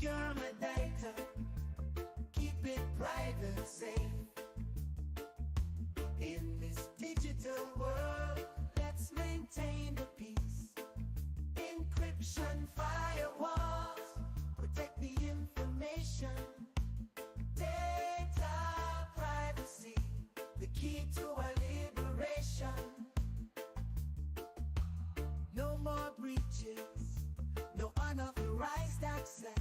Secure my data, keep it private, safe. In this digital world, let's maintain the peace. Encryption firewalls protect the information. Data privacy, the key to our liberation. No more breaches, no unauthorized access.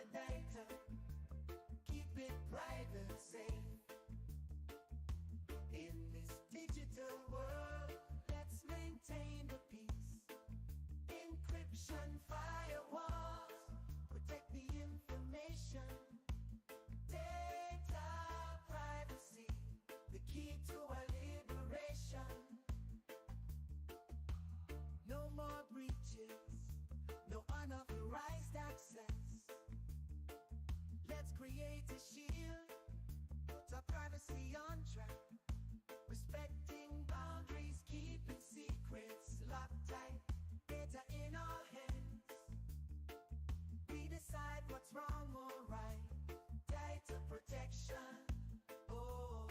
the data, keep it private, safe. In this digital world, let's maintain the peace. Encryption firewalls protect the information. Data privacy, the key to our liberation. No more breaches, no unauthorized access. Let's create a shield, put our privacy on track. Respecting boundaries, keeping secrets locked tight. Data in our hands, we decide what's wrong or right. Data protection, oh,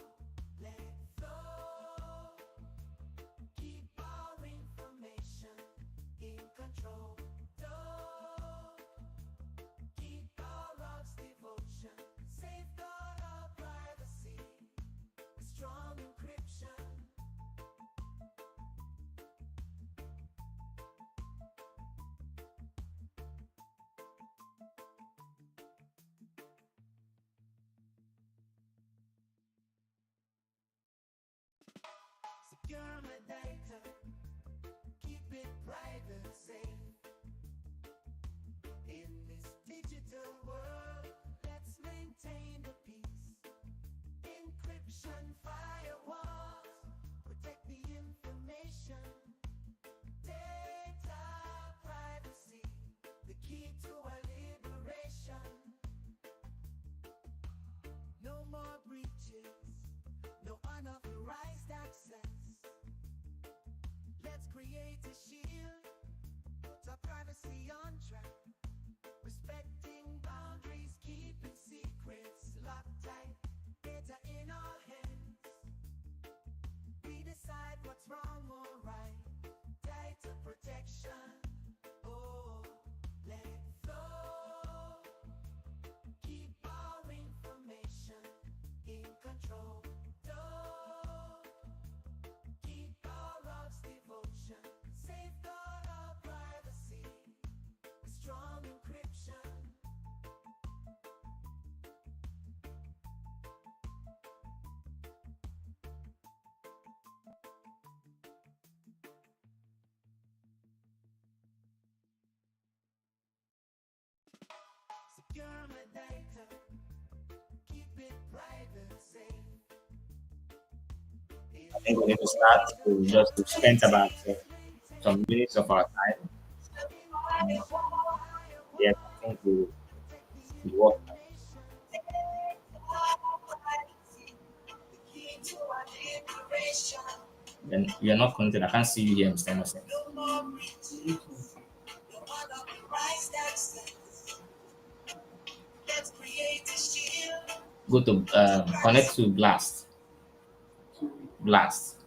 let it flow. Keep our information in control. Don't keep our logs devotion. Safeguard our privacy with strong encryption. Secure my data, keep it private, safe. In this digital world, let's maintain the peace. Encryption firewalls protect the information. Data privacy, the key to our liberation. No more breaches, no unauthorized access. Let's create a shield, put our privacy on track. Respecting boundaries, keeping secrets locked tight. Data in our hands, we decide what's wrong or right. Data protection, oh, let it flow. Keep our information in control. Don't keep our logs devotion. Safeguard our privacy with strong encryption. Secure my data, keep it private, safe. I think we need to start to just to spend about some minutes of our time. Uh, yes, I think we work. And you're not connected. I can't see you here, Mr. Innocent. Go to connect to Blast. Blast.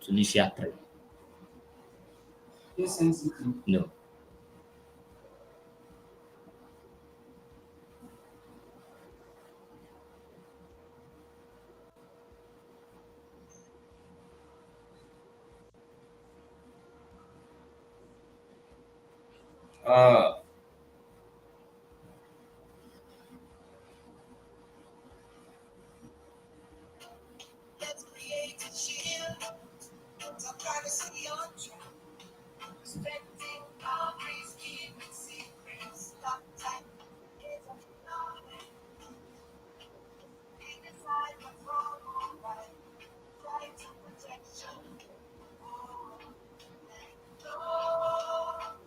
Tunisia 3. No. Uh, Let's create a shield, put our privacy on track. Respecting boundaries, keeping secrets locked tight. Data in our hands, we decide what's wrong or right. Data protection, oh, let it flow.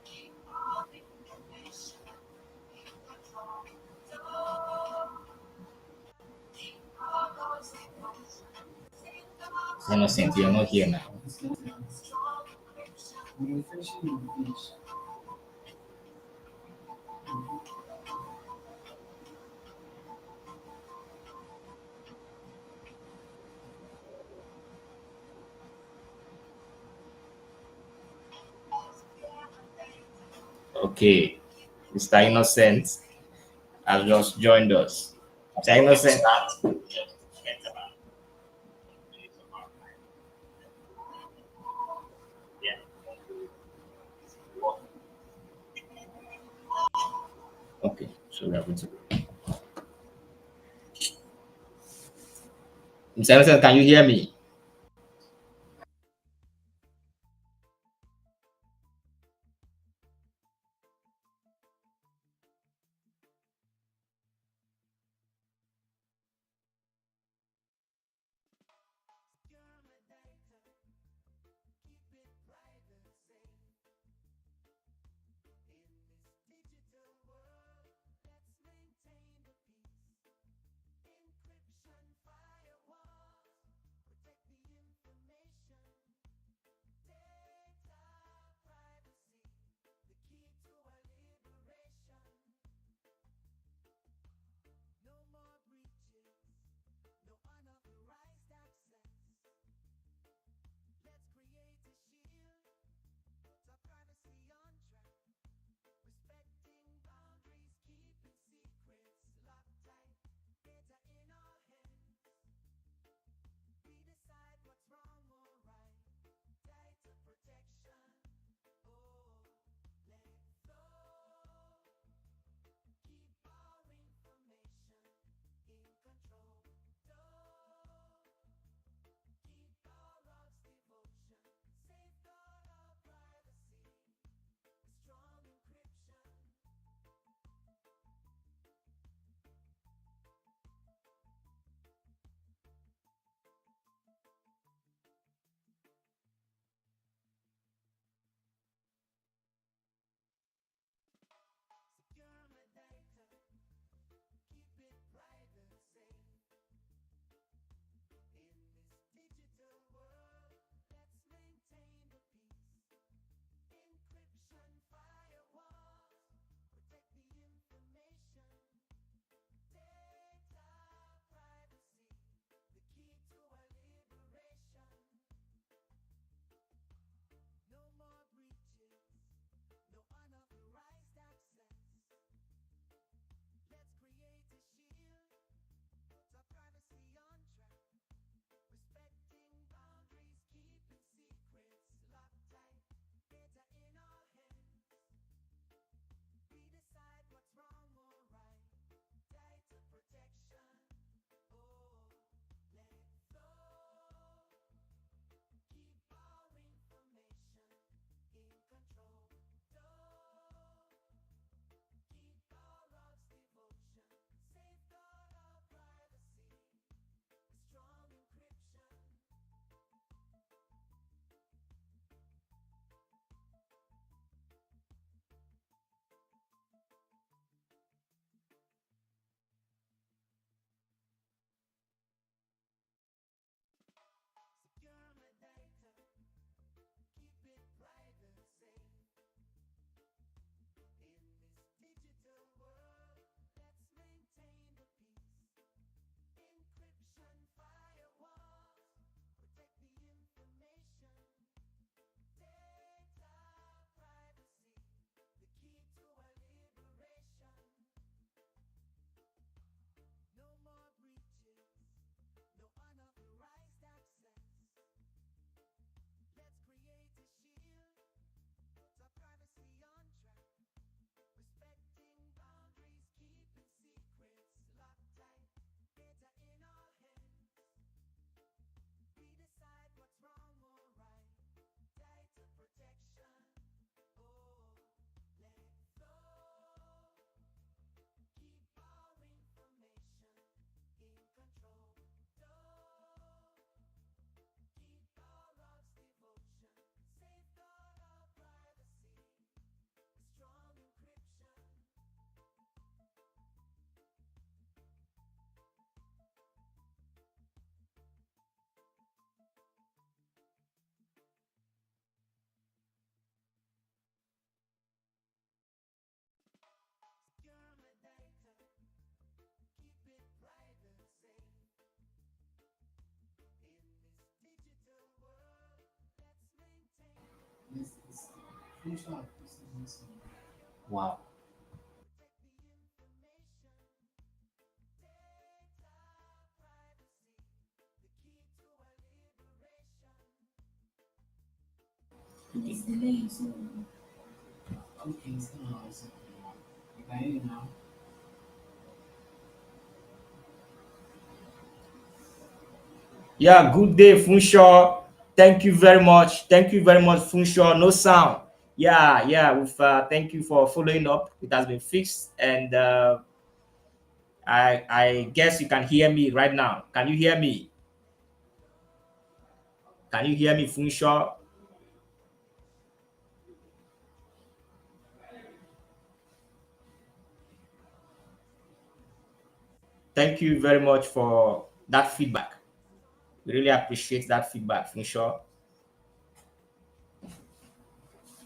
Keep all information in control. Don't keep all those emotions. Innocent, you're not here now. Strong encryption. Okay. Mr. Innocent has just joined us. Mr. Innocent, So we are good to go. Mr. Emerson, can you hear me? Secure my data, keep it private, safe. In this digital world, let's maintain the peace. Encryption firewalls protect the information. Data privacy, the key to our liberation. No more breaches, no unauthorized access. Let's create a shield, put our privacy on track. Respecting boundaries, keeping secrets locked tight. Data in our hands, we decide what's wrong or right. Data protection, oh, let flow. Keep our information in control. Don't keep our logs devotion. Safeguard our privacy with strong encryption. Secure my data, keep it private, safe. In this digital world, let's maintain the peace. Encryption firewalls protect the information. Data privacy, the key to our liberation. No more breaches, no unauthorized access. Let's create a shield, put our privacy on track. Respecting boundaries, keeping secrets locked tight. Data in our hands, we decide what's wrong or right. Data protection, oh, let flow. Keep our information in control. Don't keep our logs devotion. Safeguard our privacy with strong encryption. Secure my data, keep it private, safe. In this digital world, let's maintain the peace. Encryption firewalls protect the information. Data privacy, the key to our liberation. No more breaches, no unauthorized access. Let's create a shield, put our privacy on track. Respecting boundaries, keeping secrets locked tight. Data in our hands, we decide what's wrong or right. Data protection, oh, let flow. Keep our information in control. Don't keep our logs devotion. Safeguard our privacy with strong encryption. Secure my data, keep it private, safe. In this digital world, let's maintain Wow. protect the information. Data privacy, the key to our liberation. And it's delaying, so okay, so you can hear me now. Yeah, good day, Funshaw. Thank you very much. Thank you very much, Funshaw. No sound. Yeah, yeah. Thank you for following up. It has been fixed, and I guess you can hear me right now. Can you hear me? Can you hear me, Funshaw? Thank you very much for that feedback. We really appreciate that feedback, Funshaw.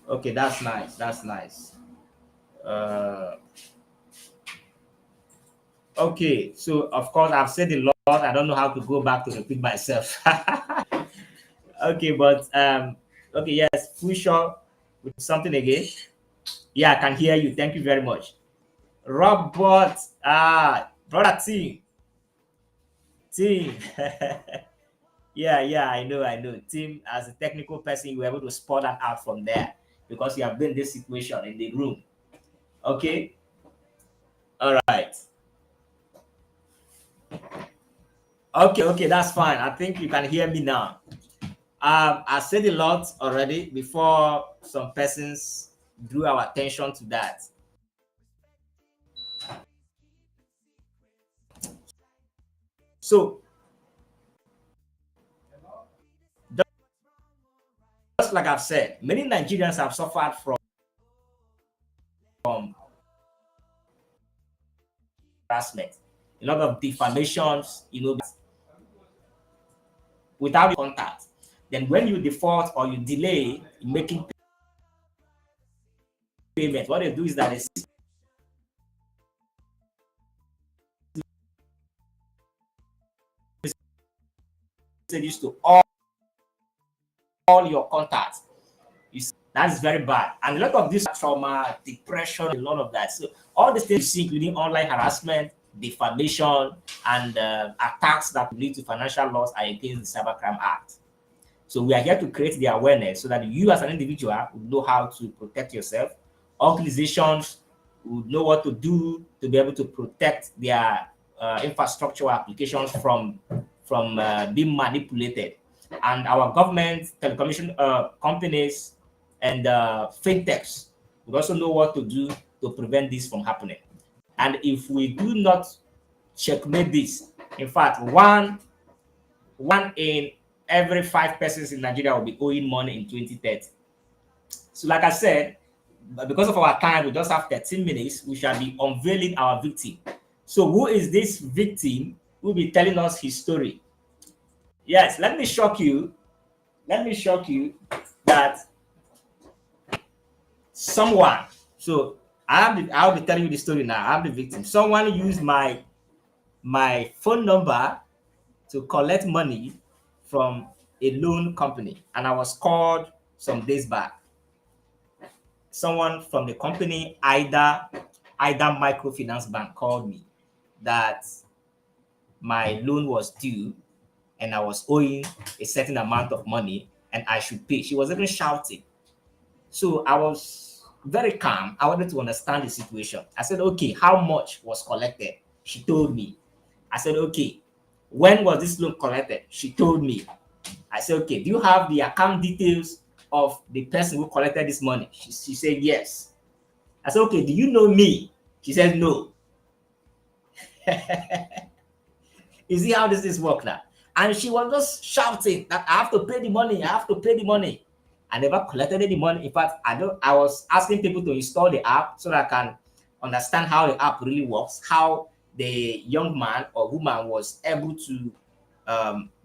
Okay, that's nice. That's nice. Uh, okay, so of course I've said a lot. I don't know how to go back to repeat myself. Okay, but okay, yes, Funshaw with something again. Yeah, I can hear you. Thank you very much. Robert, brother team. Yeah, yeah, I know. Team, as a technical person, you were able to spot that out from there because you have been in this situation in the room. Okay, all right. Okay, okay, that's fine. I think you can hear me now. I said a lot already before some persons drew our attention to that. So, just like I've said, many Nigerians have suffered from harassment, a lot of defamations, without contact. Then when you default or you delay in making payment, what they do is that they send messages to all your contacts. You see, that is very bad. And a lot of this trauma, depression, a lot of that. So all these things you see, including online harassment, defamation, and attacks that lead to financial loss are against the Cybercrime Act. So we are here to create the awareness so that you as an individual will know how to protect yourself. Organizations will know what to do to be able to protect their infrastructure applications from being manipulated. And our government, telecommunication companies, and fintechs will also know what to do to prevent this from happening. And if we do not checkmate this, in fact, one in every five persons in Nigeria will be owing money in 2030. So, like I said, because of our time, we just have 13 minutes. We shall be unveiling our victim. So, who is this victim? Who will be telling us his story? Yes, let me shock you. Let me shock you that someone. So, I'll be telling you the story now. I'm the victim. Someone used my phone number to collect money from a loan company, and I was called some days back. Someone from the company, either microfinance bank, called me that my loan was due and I was owing a certain amount of money and I should pay. She was even shouting. So I was very calm. I wanted to understand the situation. I said, okay, how much was collected? She told me. I said, okay, when was this loan collected? She told me. I said, okay, do you have the account details of the person who collected this money? She said, yes. I said, okay, do you know me? She said, no. You see how this is work now? And she was just shouting that I have to pay the money, I have to pay the money. I never collected any money. In fact, I was asking people to install the app so that I can understand how the app really works, how the young man or woman was able to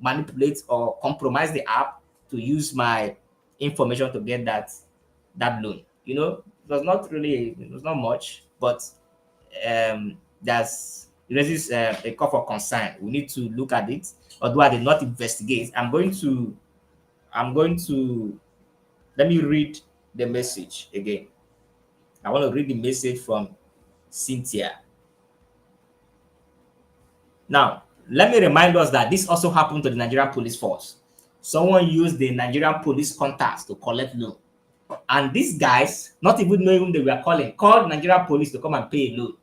manipulate or compromise the app to use my information to get that loan. It was not really, it was not much, but it raises a call for concern. We need to look at it. Although I did not investigate, I'm going to let me read the message again. I want to read the message from Cynthia. Now, let me remind us that this also happened to the Nigerian police force. Someone used the Nigerian police contacts to collect loan. And these guys, not even knowing whom they were calling, called Nigerian police to come and pay a loan.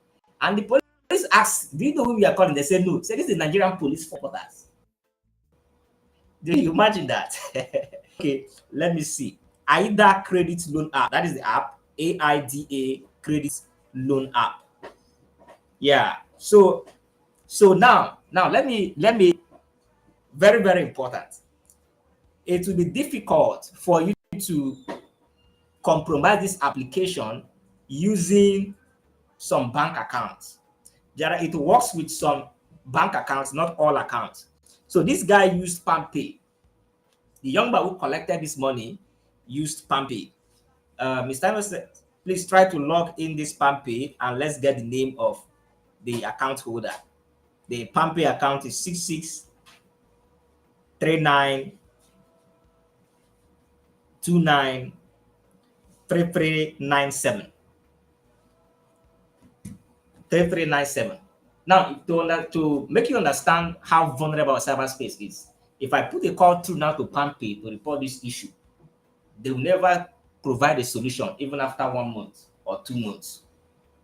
And the police asked, do you know who we are calling? They said no. Say this is the Nigerian police for that. Do you imagine that? Okay, let me see. AIDA Credit Loan App. That is the app. AIDA Credit Loan App. Yeah. So now let me very very important. It will be difficult for you to compromise this application using some bank accounts. It works with some bank accounts, not all accounts. So this guy used PalmPay. The young man who collected this money used PalmPay. Mr. Emerson, please try to log in this PalmPay and let's get the name of the account holder. The PalmPay account is 6639293397. 3397. Now, to make you understand how vulnerable cyberspace is, if I put a call through now to PalmPay to report this issue, they will never provide a solution even after 1 month or 2 months,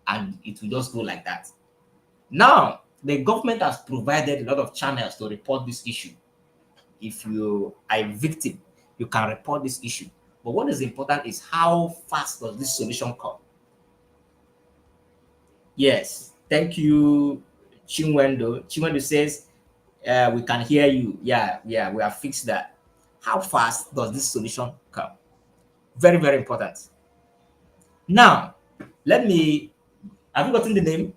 and it will just go like that. Now, the government has provided a lot of channels to report this issue. If you are a victim, you can report this issue. But what is important is how fast does this solution come? Yes, thank you, Chinwendo. Chinwendo says, we can hear you. Yeah, we have fixed that. How fast does this solution come? Very, very important. Now, have you gotten the name?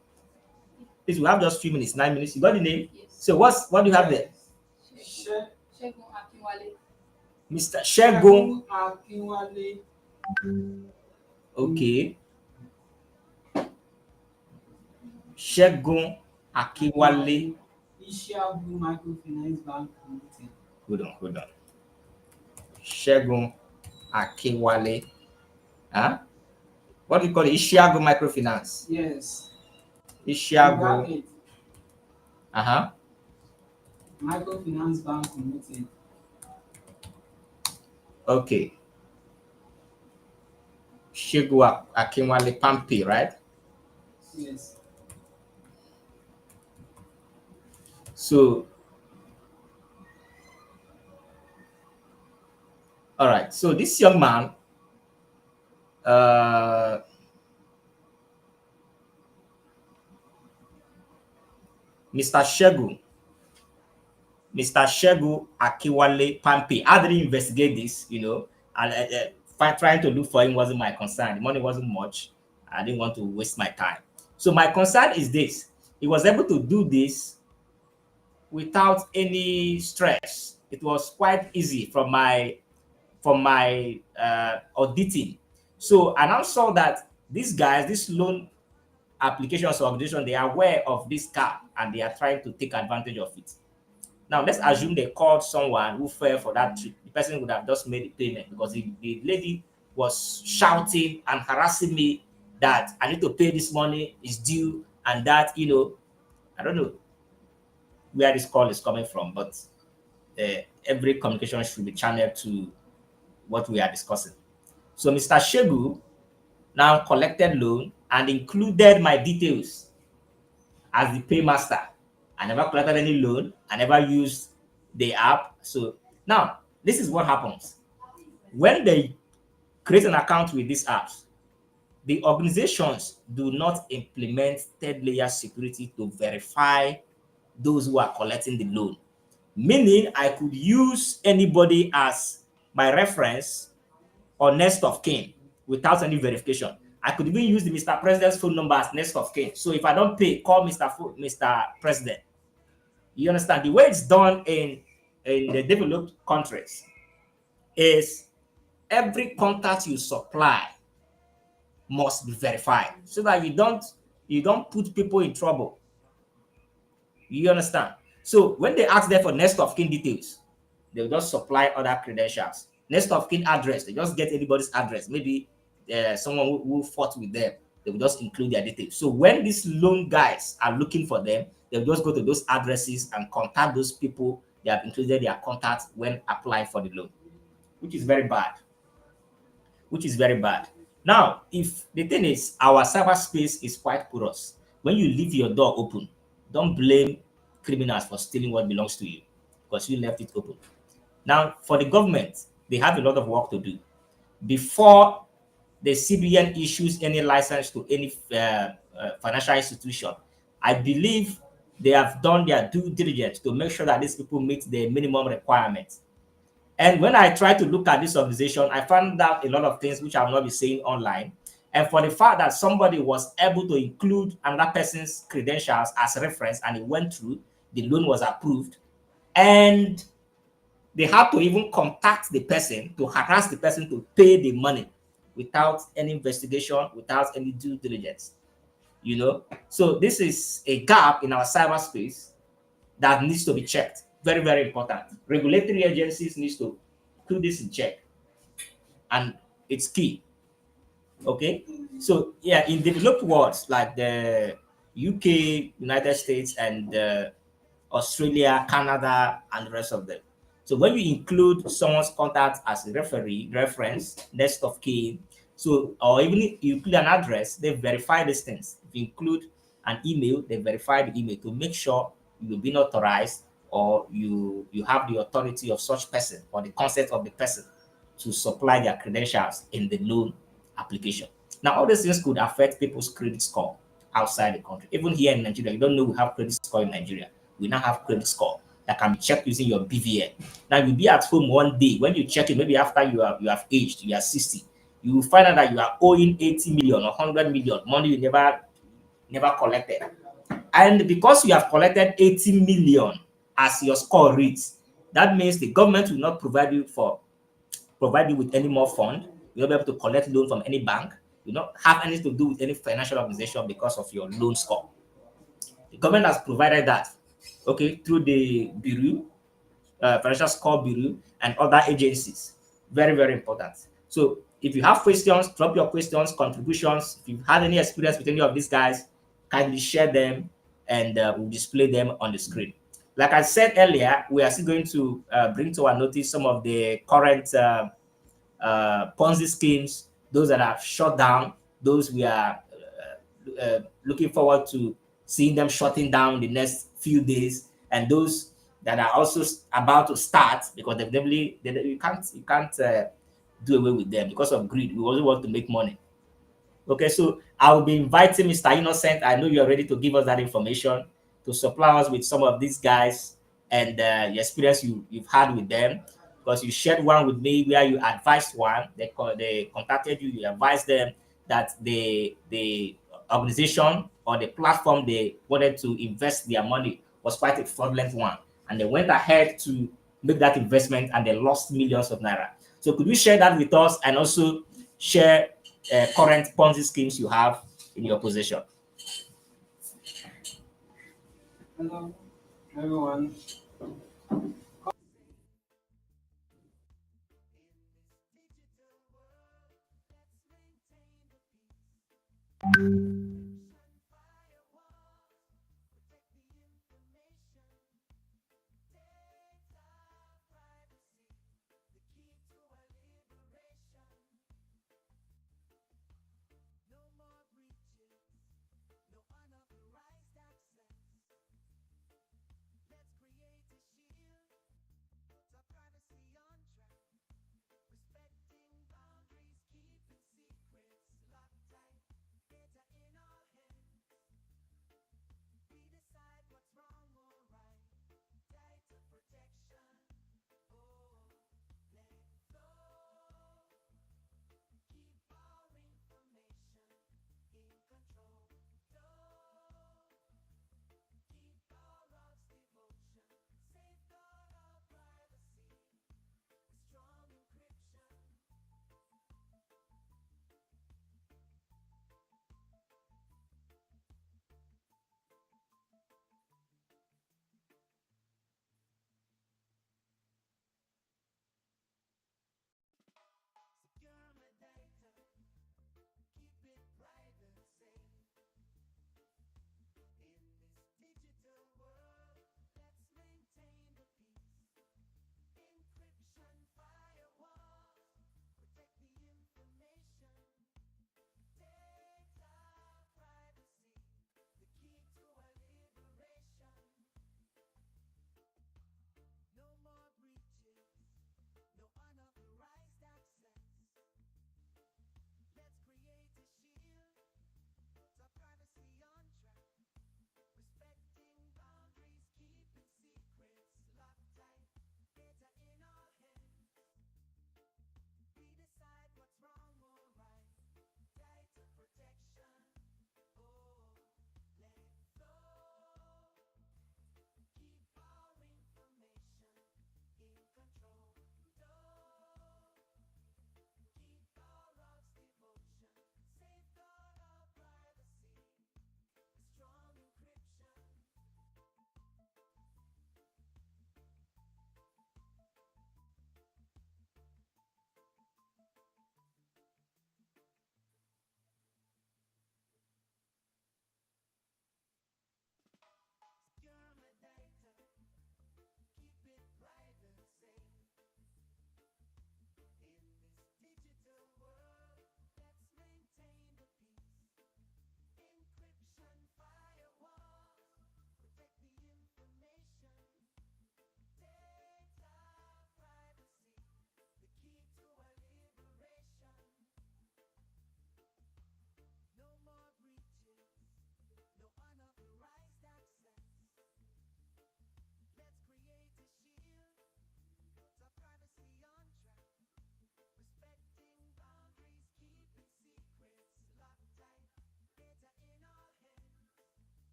Please, we have just 3 minutes, 9 minutes. You got the name? Yes. So what do you have there? Shegun Akinwale. Mr. Shegun. Akinwale. Okay. Shegun Akinwale. Ishiagu Microfinance Bank Limited. Hold on. Shegun Akinwale. Huh? What do you call it? Ishiagu Microfinance. Yes. Ishiagu. Microfinance Bank Limited. Okay. Shegun Akinwale PalmPay, right? Yes. So, all right. So this young man, Mr. Shegun Akinwale PalmPay. How did he investigate this? And trying to look for him wasn't my concern. The money wasn't much. I didn't want to waste my time. So my concern is this: he was able to do this without any stress. It was quite easy from my auditing. So I now saw that these guys, this loan applications or organization, they are aware of this scam and they are trying to take advantage of it. Now let's assume they called someone who fell for that trick. The person would have just made the payment because the lady was shouting and harassing me that I need to pay this money, is due, and that, I don't know where this call is coming from, but every communication should be channeled to what we are discussing. So Mr. Shegun now collected loan and included my details as the paymaster. I never collected any loan. I never used the app. So now this is what happens. When they create an account with these apps, the organizations do not implement third layer security to verify those who are collecting the loan. Meaning I could use anybody as my reference or next of kin without any verification. I could even use the Mr. President's phone number as next of kin. So if I don't pay, call Mr. President. You understand? The way it's done in the developed countries is every contact you supply must be verified so that you don't put people in trouble. You understand? So when they ask them for next of kin details, they'll just supply other credentials. Next of kin address, they just get anybody's address. Maybe someone who fought with them, they will just include their details. So when these loan guys are looking for them, they'll just go to those addresses and contact those people they have included their contacts when applying for the loan, which is very bad. Now, if the thing is, our cyberspace is quite porous. When you leave your door open, don't blame criminals for stealing what belongs to you because you left it open. Now, for the government, they have a lot of work to do before the CBN issues any license to any financial institution. I believe they have done their due diligence to make sure that these people meet the minimum requirements. And when I try to look at this organization, I found out a lot of things which I will not be saying online. And for the fact that somebody was able to include another person's credentials as reference and it went through, the loan was approved, and they had to even contact the person to harass the person to pay the money without any investigation, without any due diligence. You know, so this is a gap in our cyberspace that needs to be checked. Very, very important. Regulatory agencies needs to put this in check, and it's key. Okay, so yeah, in developed worlds like the UK, United States, and Australia, Canada, and the rest of them. So when you include someone's contact as a referee, reference, next of kin, so or even if you include an address, they verify these things. If you include an email, they verify the email to make sure you've been authorized or you have the authority of such person or the consent of the person to supply their credentials in the loan application. Now, all these things could affect people's credit score outside the country. Even here in Nigeria, you don't know we have credit score in Nigeria. We now have credit score that can be checked using your BVN. Now you'll be at home one day when you check it, maybe after you have aged, you are 60, you will find out that you are owing 80 million or 100 million money you never collected. And because you have collected 80 million as your score reads, that means the government will not provide you with any more fund. You'll not be able to collect loan from any bank. You not have anything to do with any financial organization because of your loan score. The government has provided that, okay, through the Bureau, Financial Score Bureau, and other agencies. Very, very important. So if you have questions, drop your questions, contributions. If you've had any experience with any of these guys, kindly share them and we'll display them on the screen. Like I said earlier, we are still going to bring to our notice some of the current Ponzi schemes, those that are shut down, those we are looking forward to seeing them shutting down the next few days, and those that are also about to start because you can't do away with them because of greed. We also want to make money. Okay, so I will be inviting Mr. Innocent. I know you're ready to give us that information to supply us with some of these guys and the experience you've had with them. Because you shared one with me where you advised one, they contacted you, you advised them that the organization or the platform they wanted to invest their money was quite a fraudulent one. And they went ahead to make that investment and they lost millions of naira. So could you share that with us and also share current Ponzi schemes you have in your possession? Hello, everyone.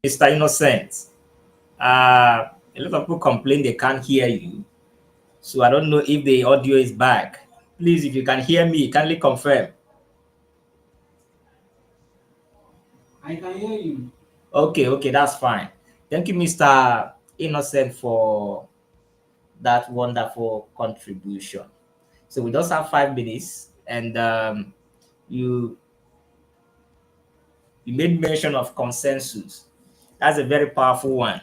Mr. Innocent. A lot of people complain they can't hear you. So I don't know if the audio is back. Please, if you can hear me, kindly confirm. I can hear you. Okay, that's fine. Thank you, Mr. Innocent, for that wonderful contribution. So we just have 5 minutes, and you you made mention of consensus. That's a very powerful one.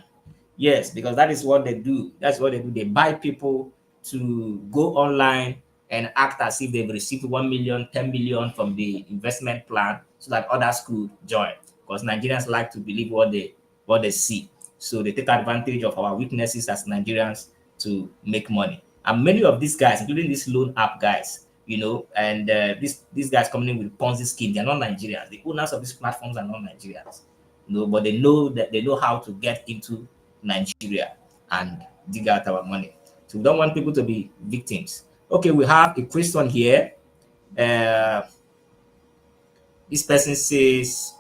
Yes, because that is what they do. That's what they do. They buy people to go online and act as if they've received 1 million, 10 million from the investment plan so that others could join. Because Nigerians like to believe what they see. So they take advantage of our weaknesses as Nigerians to make money. And many of these guys, including these loan app guys, and these guys coming in with Ponzi scheme, they're not Nigerians. The owners of these platforms are not Nigerians. But they know how to get into Nigeria and dig out our money. So we don't want people to be victims. Okay, we have a question here. This person says,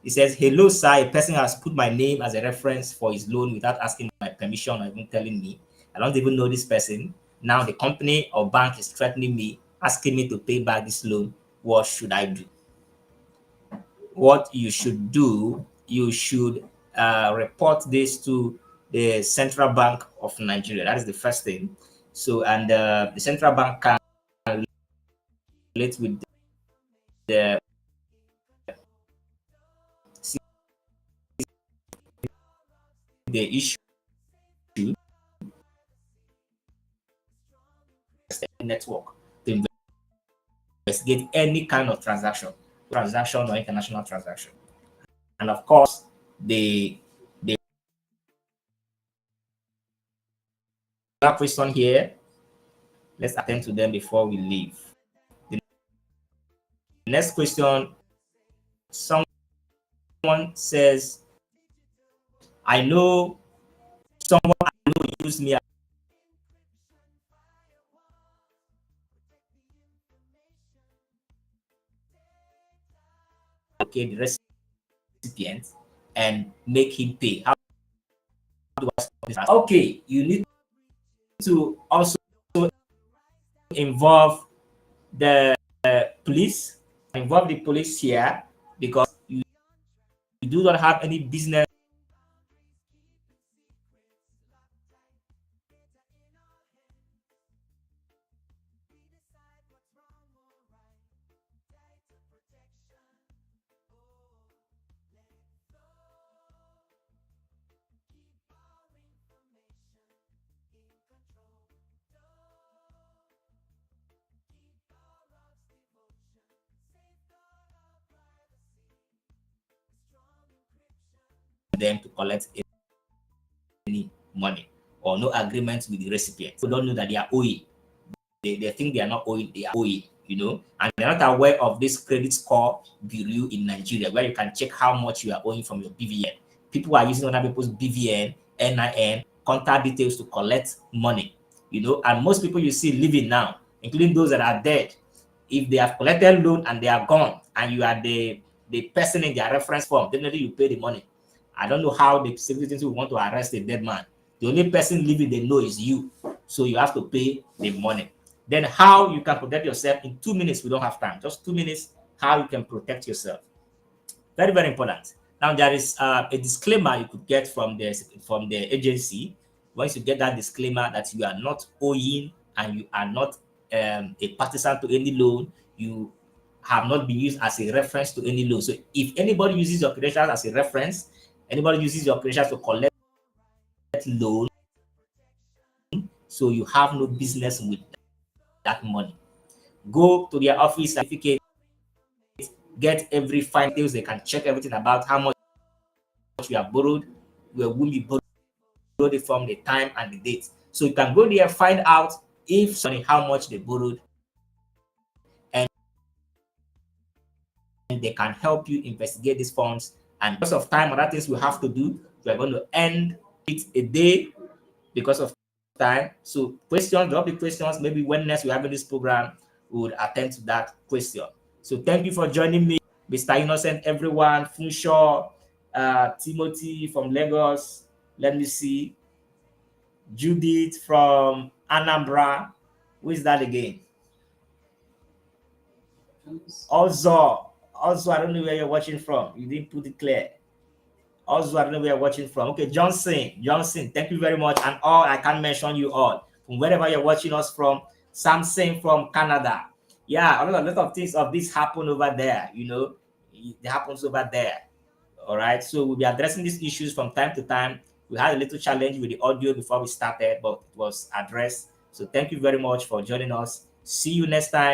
he says, "Hello, sir. A person has put my name as a reference for his loan without asking my permission or even telling me. I don't even know this person. Now the company or bank is threatening me, asking me to pay back this loan. What should I do?" What you should do, you should report this to the Central Bank of Nigeria. That is the first thing. So, and the Central Bank can relate with the issue network to investigate any kind of transaction or international transaction. And of course, the question here, let's attend to them before we leave. The next question, someone says, I know someone I know used me. Okay, the recipient and make him pay. How do I stop this? Okay, you need to also involve the police, involve the police here, because you do not have any business them to collect any money or no agreement with the recipient. People don't know that they are owing. They think they are not owing, they are owing, and they're not aware of this credit score bureau in Nigeria where you can check how much you are owing from your BVN. People are using other people's BVN, NIN, contact details to collect money, and most people you see living now, including those that are dead, if they have collected loan and they are gone and you are the person in their reference form, definitely you pay the money. I don't know how the civil agency will want to arrest a dead man. The only person living they know is you. So you have to pay the money. Then how you can protect yourself in 2 minutes, we don't have time. Just 2 minutes, how you can protect yourself. Very, very important. Now there is a disclaimer you could get from the agency. Once you get that disclaimer that you are not owing and you are not a partisan to any loan, you have not been used as a reference to any loan. So if anybody uses your credentials as a reference, anybody uses your credentials to collect loan, so you have no business with that money. Go to their office, certificate, get every fine details. They can check everything about how much you have borrowed, whom you borrowed it from, the time and the date. So you can go there, find out if how much they borrowed, and they can help you investigate these funds. And because of time, other things we have to do, we are going to end it a day because of time. So questions, drop the questions. Maybe when next we have in this program, we would attend to that question. So thank you for joining me, Mr. Innocent, everyone, Funshaw, Timothy from Lagos. Let me see. Judith from Anambra. Who is that again? Also, I don't know where you're watching from. You didn't put it clear. Also, I don't know where you're watching from. Okay, Johnson, thank you very much. And all, I can't mention you all. From wherever you're watching us from. Samson from Canada. Yeah, a lot of things of this happen over there, you know. It happens over there. All right, so we'll be addressing these issues from time to time. We had a little challenge with the audio before we started, but it was addressed. So thank you very much for joining us. See you next time.